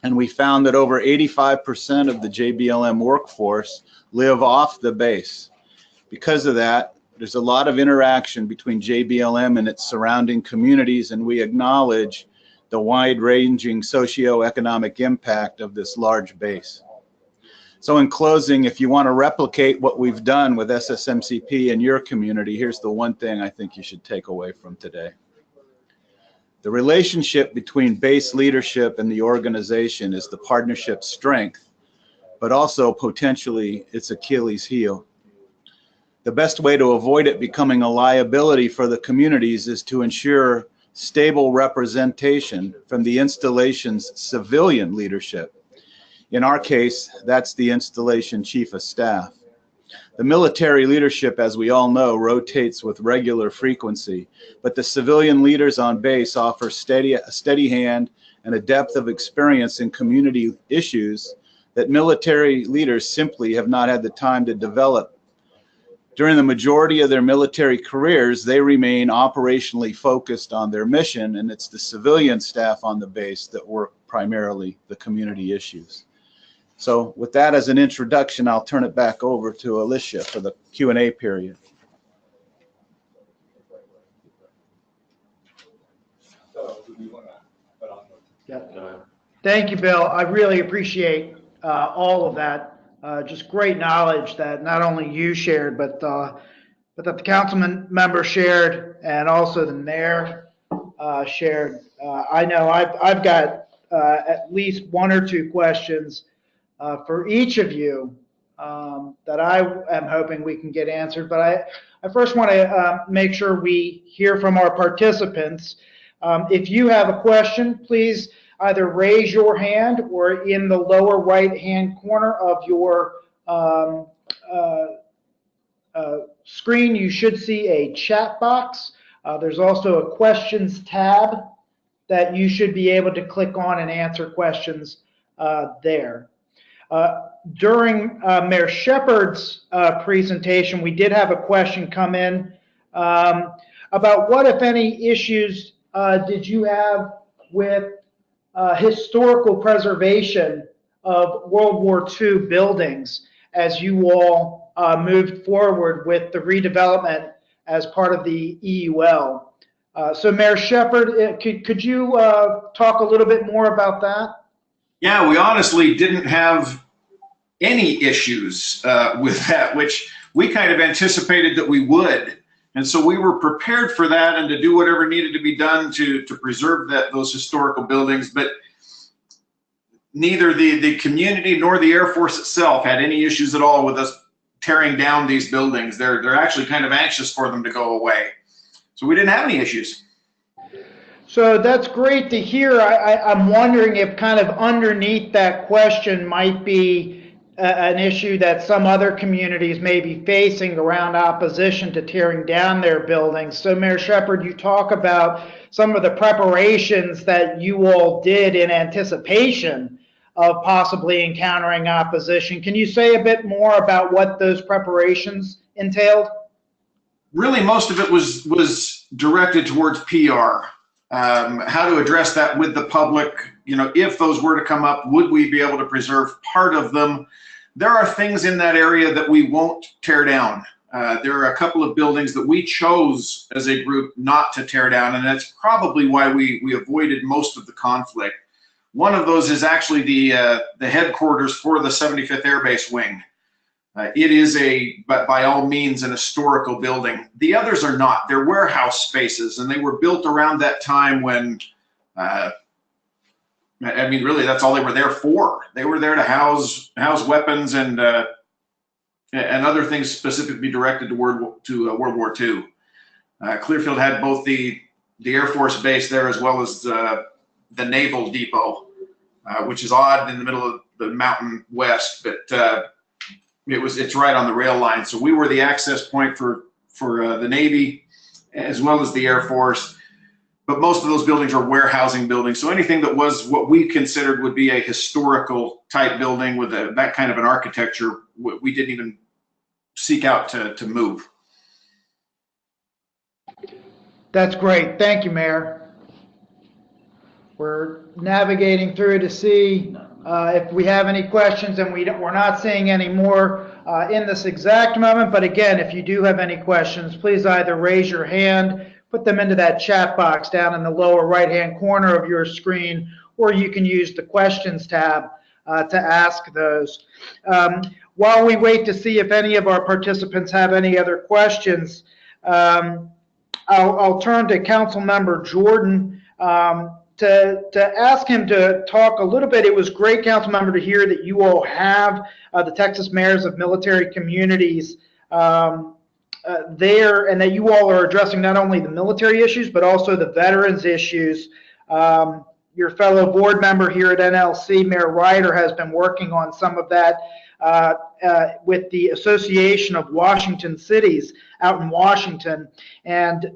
And we found that over 85% of the JBLM workforce live off the base. Because of that, there's a lot of interaction between JBLM and its surrounding communities, and we acknowledge the wide-ranging socioeconomic impact of this large base. So in closing, if you want to replicate what we've done with SSMCP in your community, here's the one thing I think you should take away from today. The relationship between base leadership and the organization is the partnership's strength, but also potentially its Achilles heel. The best way to avoid it becoming a liability for the communities is to ensure stable representation from the installation's civilian leadership. In our case, that's the installation chief of staff. The military leadership, as we all know, rotates with regular frequency, but the civilian leaders on base offer a steady hand and a depth of experience in community issues that military leaders simply have not had the time to develop. During the majority of their military careers, they remain operationally focused on their mission, and it's the civilian staff on the base that work primarily the community issues. So with that as an introduction, I'll turn it back over to Alicia for the Q&A period. Thank you, Bill. I really appreciate all of that. Just great knowledge that not only you shared, but that the councilman member shared, and also the mayor shared. I know I've got at least one or two questions for each of you that I am hoping we can get answered. But I first want to make sure we hear from our participants. If you have a question, please either raise your hand, or in the lower right-hand corner of your screen, you should see a chat box. There's also a questions tab that you should be able to click on and answer questions there. During Mayor Shepard's presentation, we did have a question come in about what, if any, issues did you have with historical preservation of World War II buildings as you all moved forward with the redevelopment as part of the EUL. So Mayor Shepard, could you talk a little bit more about that? Yeah, we honestly didn't have any issues with that, which we kind of anticipated that we would. And so we were prepared for that and to do whatever needed to be done to preserve those historical buildings. But neither the community nor the Air Force itself had any issues at all with us tearing down these buildings. They're actually kind of anxious for them to go away. So we didn't have any issues. So that's great to hear. I'm wondering if kind of underneath that question might be an issue that some other communities may be facing around opposition to tearing down their buildings. So Mayor Shepard, you talk about some of the preparations that you all did in anticipation of possibly encountering opposition. Can you say a bit more about what those preparations entailed? Really, most of it was directed towards PR. How to address that with the public. You know, if those were to come up, would we be able to preserve part of them? There are things in that area that we won't tear down. There are a couple of buildings that we chose as a group not to tear down, and that's probably why we avoided most of the conflict. One of those is actually the headquarters for the 75th Air Base Wing. It is by all means an historical building. The others are not. They're warehouse spaces, and they were built around that time when, I mean, really, that's all they were there for. They were there to house weapons and other things specifically directed to World War II. Clearfield had both the Air Force base there as well as the Naval Depot, which is odd in the middle of the mountain west, but it's right on the rail line. So we were the access point for the Navy as well as the Air Force. but most of those buildings are warehousing buildings. So anything that was what we considered would be a historical type building with that kind of an architecture, we didn't even seek out to move. That's great. Thank you, Mayor. We're navigating through to see if we have any questions, and we're not seeing any more in this exact moment. But again, if you do have any questions, please either raise your hand, put them into that chat box down in the lower right-hand corner of your screen, or you can use the questions tab to ask those. While we wait to see if any of our participants have any other questions, I'll turn to Council Member Jordan to ask him to talk a little bit. It was great, Council Member, to hear that you all have the Texas Mayors of Military Communities there, and that you all are addressing not only the military issues, but also the veterans issues. Your fellow board member here at NLC, Mayor Ryder, has been working on some of that with the Association of Washington Cities out in Washington. And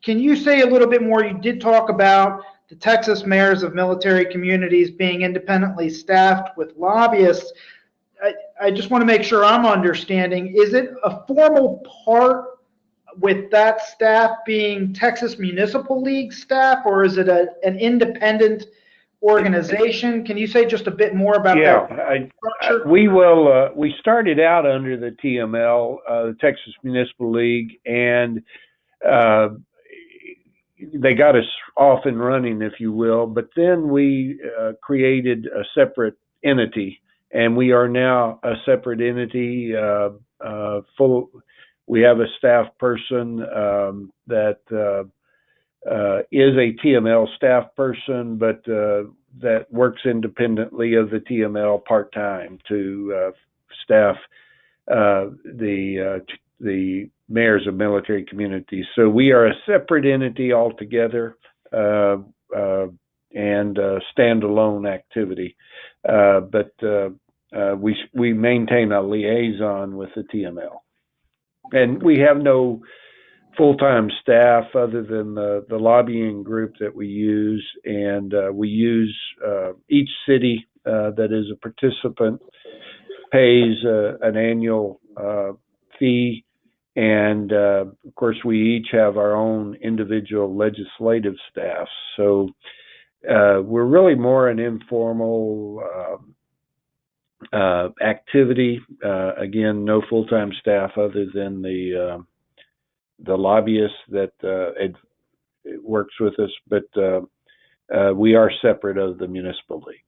can you say a little bit more? You did talk about the Texas Mayors of Military Communities being independently staffed with lobbyists. I just want to make sure I'm understanding. Is it a formal part with that staff being Texas Municipal League staff, or is it an independent organization? Can you say just a bit more about that structure? We started out under the TML, the Texas Municipal League, and they got us off and running, if you will. But then we created a separate entity, and we are now a separate entity. We have a staff person that is a TML staff person, but that works independently of the TML part-time to staff the mayors of military communities. So we are a separate entity altogether and standalone activity. But we maintain a liaison with the TML. And we have no full-time staff other than the lobbying group that we use. And we use each city that is a participant pays an annual fee. And of course, we each have our own individual legislative staff. So we're really more an informal activity. Again, no full-time staff other than the lobbyist that it works with us, but we are separate of the municipal league.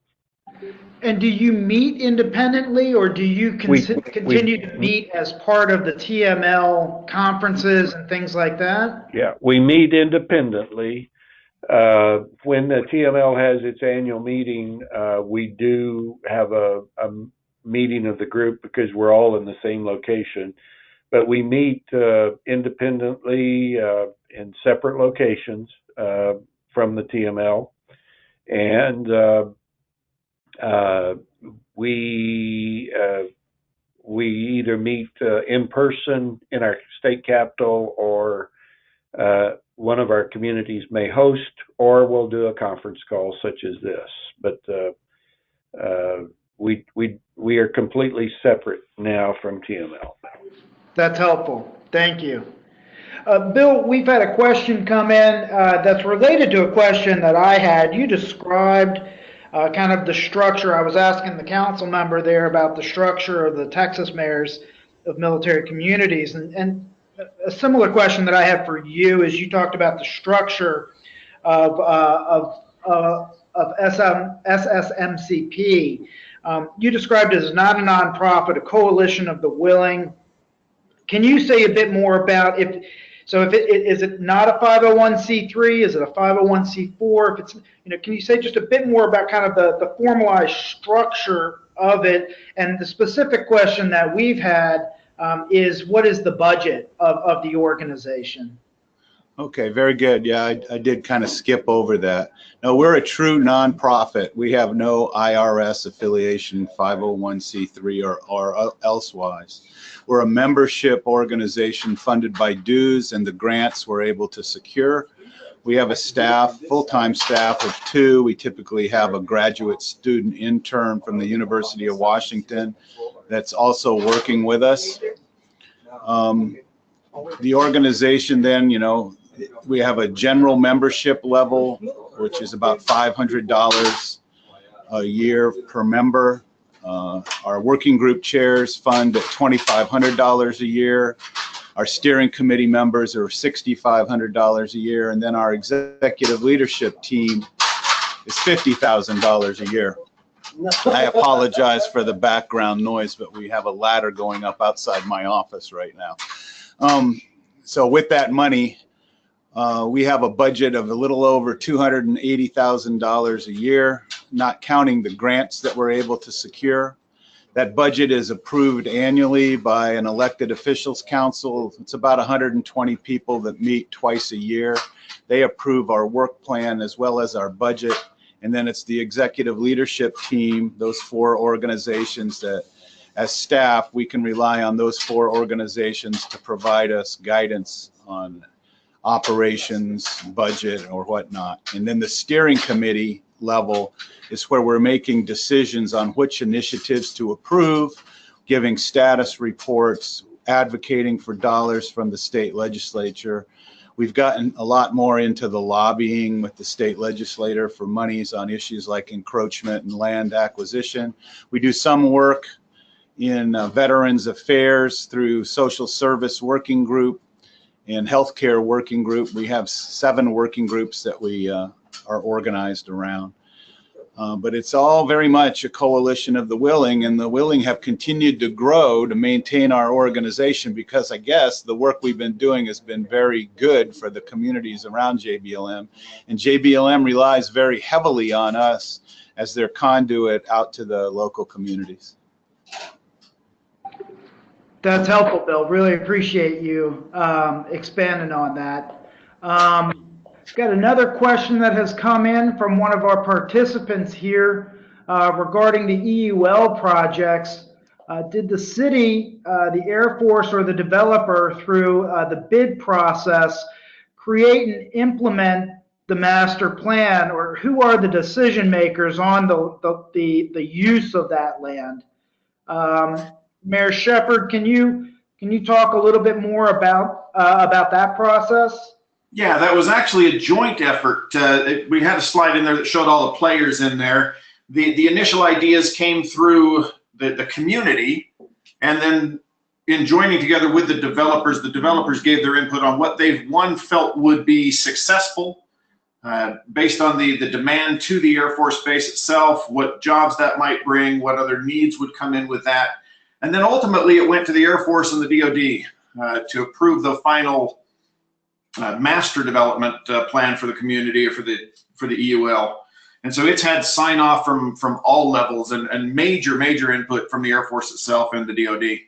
And do you meet independently, or do you continue to meet as part of the TML conferences and things like that? Yeah, we meet independently. When the TML has its annual meeting, we do have a meeting of the group because we're all in the same location. But we meet independently in separate locations from the TML. And we either meet in person in our state capitol, or one of our communities may host, or we'll do a conference call such as this. But we are completely separate now from TML. That's helpful. Thank you. Bill, we've had a question come in that's related to a question that I had. You described kind of the structure. I was asking the council member there about the structure of the Texas Mayors of Military Communities. And a similar question that I have for you is, you talked about the structure of SSMCP. You described it as not a nonprofit, a coalition of the willing. Can you say a bit more about is it not a 501c3? Is it a 501c4? If it's, can you say just a bit more about kind of the formalized structure of it? And the specific question that we've had is, what is the budget of the organization? Okay, very good. Yeah, I did kind of skip over that. No, we're a true nonprofit. We have no IRS affiliation, 501c3 or elsewise. We're a membership organization funded by dues and the grants we're able to secure. We have a staff, full-time staff of 2. We typically have a graduate student intern from the University of Washington that's also working with us. The organization then, we have a general membership level, which is about $500 a year per member. Our working group chairs fund at $2,500 a year. Our steering committee members are $6,500 a year, and then our executive leadership team is $50,000 a year. I apologize for the background noise, but we have a ladder going up outside my office right now. So with that money, we have a budget of a little over $280,000 a year, not counting the grants that we're able to secure. That budget is approved annually by an elected officials council. It's about 120 people that meet twice a year. They approve our work plan as well as our budget. And then it's the executive leadership team, those 4 organizations that, as staff, we can rely on those 4 organizations to provide us guidance on operations, budget, or whatnot. And then the steering committee level is where we're making decisions on which initiatives to approve, giving status reports, advocating for dollars from the state legislature. We've gotten a lot more into the lobbying with the state legislator for monies on issues like encroachment and land acquisition. We do some work in Veterans Affairs through Social Service Working Group and Healthcare Working Group. We have 7 working groups that we are organized around. But it's all very much a coalition of the willing, and the willing have continued to grow to maintain our organization because I guess the work we've been doing has been very good for the communities around JBLM, and JBLM relies very heavily on us as their conduit out to the local communities. That's helpful, Bill. Really appreciate you expanding on that. Got another question that has come in from one of our participants here regarding the EUL projects. Did the city, the Air Force, or the developer through the bid process create and implement the master plan, or who are the decision makers on the use of that land? Mayor Shepard, can you talk a little bit more about that process? Yeah, that was actually a joint effort. We had a slide in there that showed all the players in there. The initial ideas came through the community, and then in joining together with the developers gave their input on what they've felt would be successful based on the demand to the Air Force Base itself, what jobs that might bring, what other needs would come in with that. And then ultimately it went to the Air Force and the DoD to approve the final master development plan for the community or for the EUL. And so it's had sign off from all levels and major input from the Air Force itself and the DoD.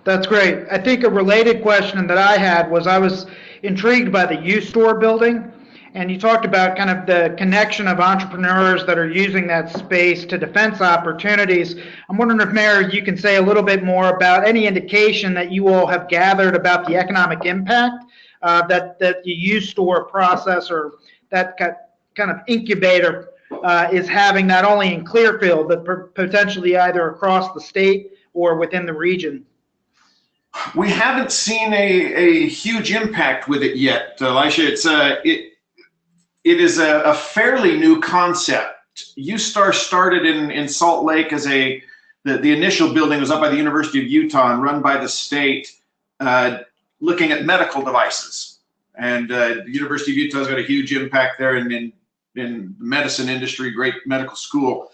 That's great. I think a related question that I had was I was intrigued by the U-Store building, and you talked about kind of the connection of entrepreneurs that are using that space to defense opportunities. I'm wondering if, Mayor, you can say a little bit more about any indication that you all have gathered about the economic impact that the U-Store process or that kind of incubator is having, not only in Clearfield, but potentially either across the state or within the region. We haven't seen a huge impact with it yet, Elisha. It is a fairly new concept. U-Star started in Salt Lake as the initial building was up by the University of Utah and run by the state, looking at medical devices. And the University of Utah's got a huge impact there in the medicine industry, great medical school.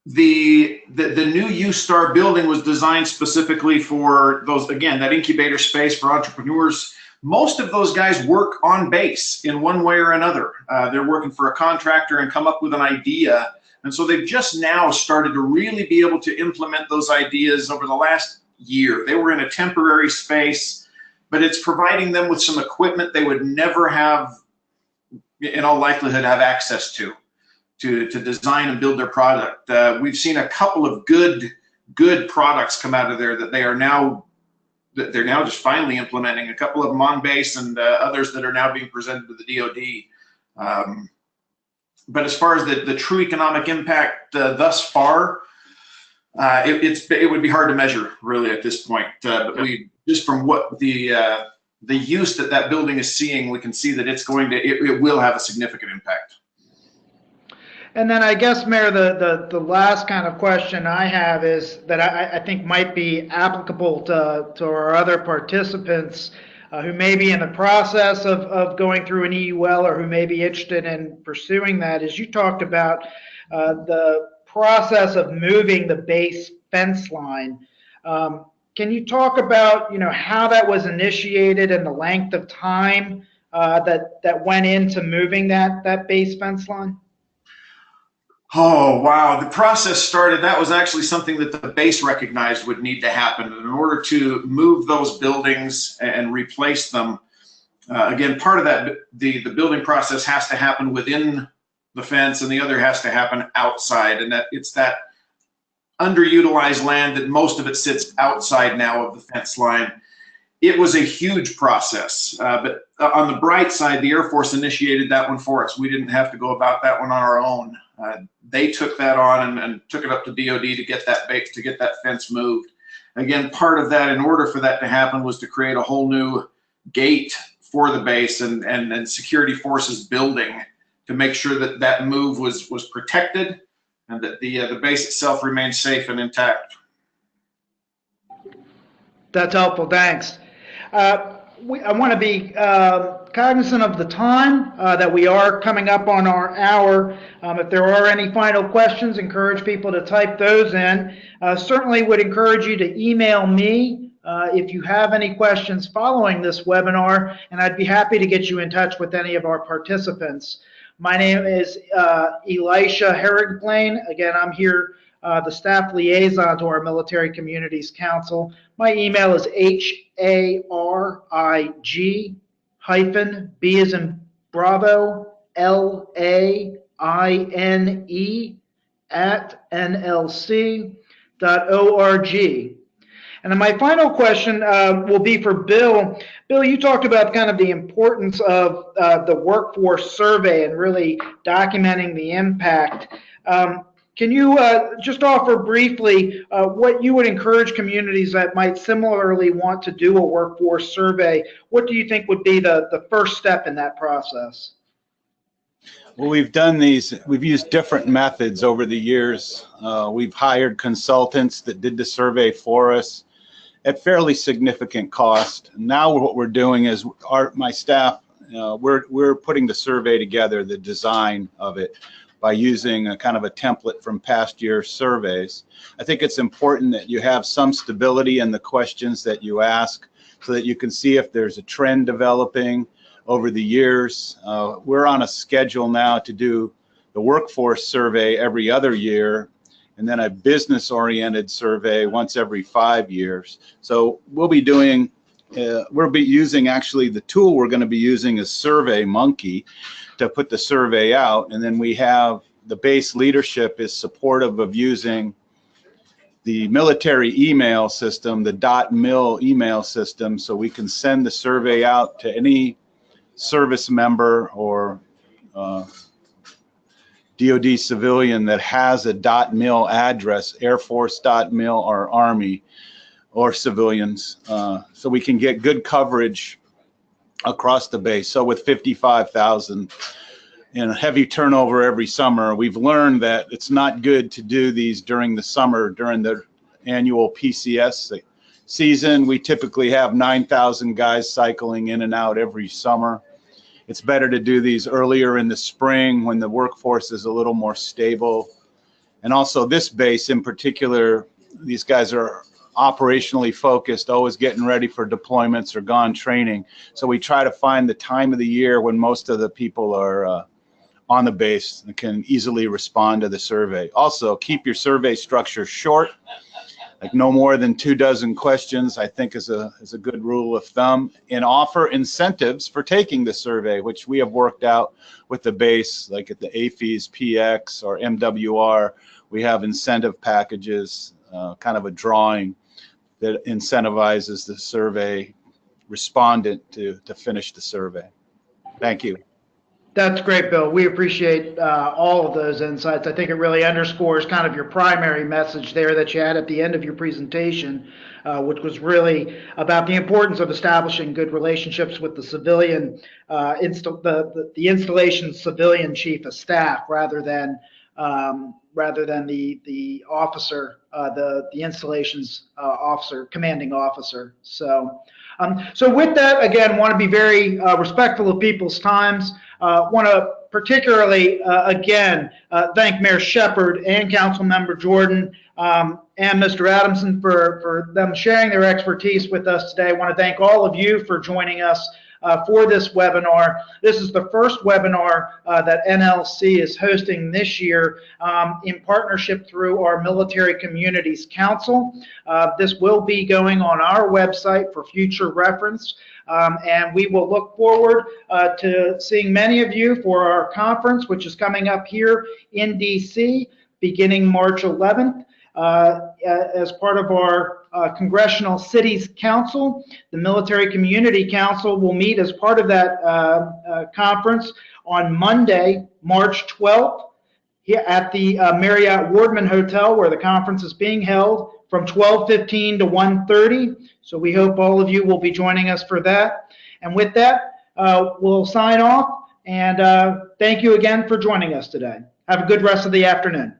The new U-Star building was designed specifically for those, again, that incubator space for entrepreneurs. Most of those guys work on base in one way or another. They're working for a contractor and come up with an idea. And so they've just now started to really be able to implement those ideas over the last year. They were in a temporary space, but it's providing them with some equipment they would never have, in all likelihood, have access to design and build their product. We've seen a couple of good products come out of there that they are now they're now just finally implementing, a couple of them on base and others that are now being presented to the DoD. But as far as the true economic impact thus far, it would be hard to measure really at this point. But we just from what the use that building is seeing, we can see that it will have a significant impact. And then I guess, Mayor, the last kind of question I have is that I think might be applicable to our other participants who may be in the process of going through an EUL or who may be interested in pursuing that. Is you talked about the process of moving the base fence line. Can you talk about how that was initiated and the length of time that went into moving that base fence line? Oh, wow. The process started, that was actually something that the base recognized would need to happen. And in order to move those buildings and replace them, again, part of that, the building process has to happen within the fence and the other has to happen outside. And it's that underutilized land that most of it sits outside now of the fence line. It was a huge process, but on the bright side, the Air Force initiated that one for us. We didn't have to go about that one on our own. They took that on and took it up to DoD to get that fence moved. Again, part of that, in order for that to happen, was to create a whole new gate for the base and security forces building to make sure that move was protected and that the base itself remained safe and intact. That's helpful. Thanks. I want to be cognizant of the time that we are coming up on our hour. If there are any final questions, encourage people to type those in. Certainly would encourage you to email me if you have any questions following this webinar, and I'd be happy to get you in touch with any of our participants. My name is Elisha Herrigblain. Again, I'm here, the staff liaison to our Military Communities Council. My email is HARIG-B as in Bravo, LAINE @nlc.org. And then my final question will be for Bill. Bill, you talked about kind of the importance of the workforce survey and really documenting the impact. Can you just offer briefly what you would encourage communities that might similarly want to do a workforce survey? What do you think would be the first step in that process? Well, we've used different methods over the years. We've hired consultants that did the survey for us at fairly significant cost. Now what we're doing is my staff, we're putting the survey together, the design of it, by using a kind of a template from past year surveys. I think it's important that you have some stability in the questions that you ask so that you can see if there's a trend developing over the years. We're on a schedule now to do the workforce survey every other year, and then a business-oriented survey once every 5 years. So we'll be using actually the tool we're going to be using is SurveyMonkey to put the survey out, and then we have the base leadership is supportive of using the military email system, the .mil email system, so we can send the survey out to any service member or DoD civilian that has a .mil address, Air Force .mil or Army or civilians, so we can get good coverage across the base. So with 55,000 and heavy turnover every summer, we've learned that it's not good to do these during the summer, during the annual PCS season. We typically have 9,000 guys cycling in and out every summer. It's better to do these earlier in the spring when the workforce is a little more stable. And also this base in particular, these guys are operationally focused, always getting ready for deployments or gone training. So we try to find the time of the year when most of the people are on the base and can easily respond to the survey. Also, keep your survey structure short, like no more than 24 questions, I think is a good rule of thumb, and offer incentives for taking the survey, which we have worked out with the base, like at the AFES, PX, or MWR. We have incentive packages, kind of a drawing that incentivizes the survey respondent to finish the survey. Thank you. That's great, Bill. We appreciate all of those insights. I think it really underscores kind of your primary message there that you had at the end of your presentation, which was really about the importance of establishing good relationships with the civilian, the installation's civilian chief of staff, rather than the officer, the installation's officer, commanding officer. So with that, again, want to be very respectful of people's times. Want to particularly, again, thank Mayor Shepard and Councilmember Jordan and Mr. Adamson for them sharing their expertise with us today. I want to thank all of you for joining us for this webinar. This is the first webinar that NLC is hosting this year in partnership through our Military Communities Council. This will be going on our website for future reference. And we will look forward to seeing many of you for our conference, which is coming up here in DC beginning March 11th. As part of our Congressional Cities Council, the Military Community Council will meet as part of that conference on Monday, March 12th, here at the Marriott Wardman Hotel, where the conference is being held, from 12:15 to 1:30. So we hope all of you will be joining us for that. And with that, we'll sign off. And thank you again for joining us today. Have a good rest of the afternoon.